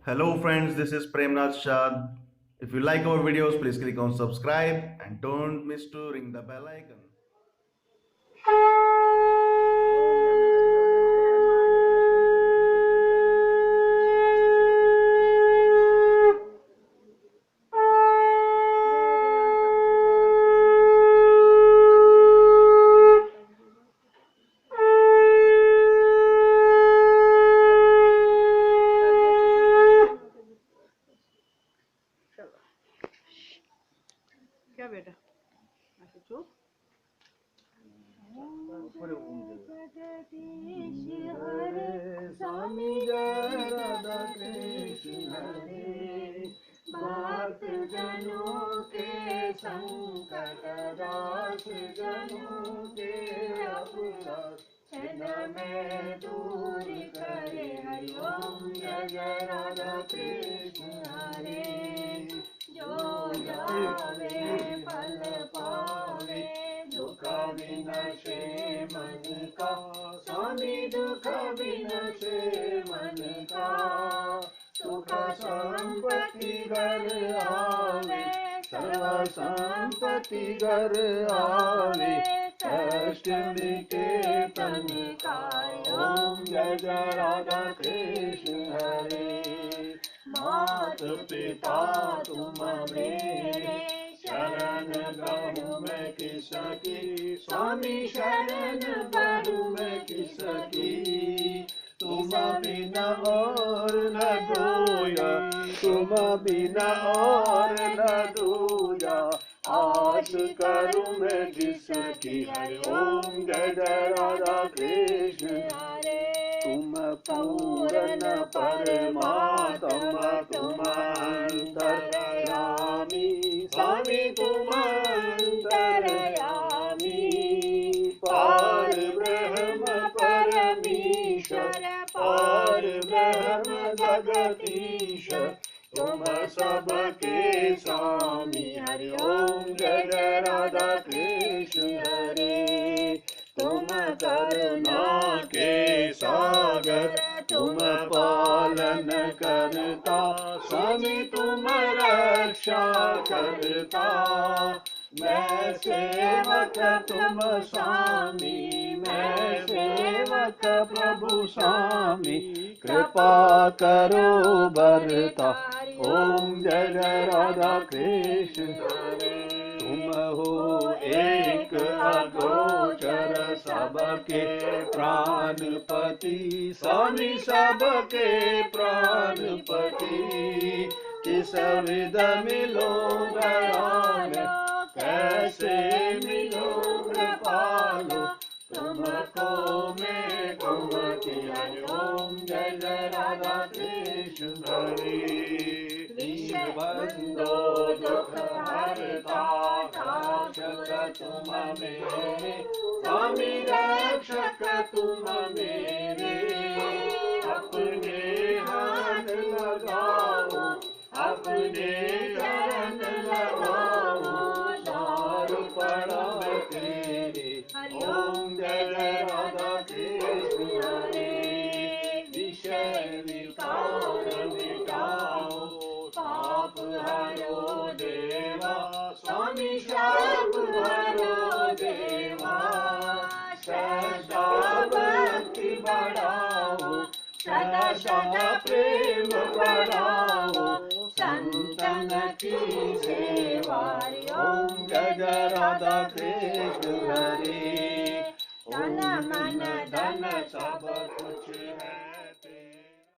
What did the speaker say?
Hello friends, this is Premnath Shah. If you like our videos, please click on subscribe and don't miss to ring the bell icon. क्या बेटा चुप स्वामी जय राधा कृष्ण हरे भक्त जनों के संकट दास जनों के अपराध क्षण में दूर करे हरि ओम जय जय राधा कृष्ण हरे जो जावे फल पावे दुख विनशे मन का स्वामी दुख विनशे मन का सुख संपत्ति घर आवे सर्व संपत्ति घर आवे कष्ट मिटे तन का ओम जय जय राधा कृष्ण हरे मात पिता तुम मेरे शरण बहु मैं किसकी स्वामी शरण बहु मैं किसकी तुम बिना और न दूजा तुम बिना और न दूजा आस करूं मैं जिसकी हरि ओम जय जय राधा कृष्ण हरे तुम पूर्ण परमात्मा तुम अंतर्यामी स्वामी तुम अंतर्यामी पार ब्रह्म परमीश्वर पार ब्रह्म जगदीश्वर तुम सबके स्वामी हरि ओम जय जय राधा कृष्ण हरे तुम करुणा के सागर तुम पालन करता स्वामी तुम रक्षा करता मैं सेवक तुम स्वामी मैं सेवक प्रभु स्वामी कृपा करो बरता ओम जय जय राधा कृष्ण तुम हो एक अगोचर सबके प्राणपति स्वामी सबके प्राणपति किस विध मिलो दयाल कैसे मिलो कृपालो तुमको मैं कुमति हरि ओम जय जय राधा कृष्ण हरे बंदो दुख हरता रक्षक तुम मेरे स्वामी रक्षक तुम मेरे अपने हाथ लगाओ अपने चरण लगाओ दारू पड़ा तेरे ओम जय जय राधा कृष्ण हरे विषय विकार मिटाओ पाप हरो देवा स्वामी शाप हरो देवा सदा भक्ति बढ़ाओ सदा सदा प्रेम बढ़ाओ संतन की सेवा ओम जय जय राधा कृष्ण हरे तन मन धन सब कुछ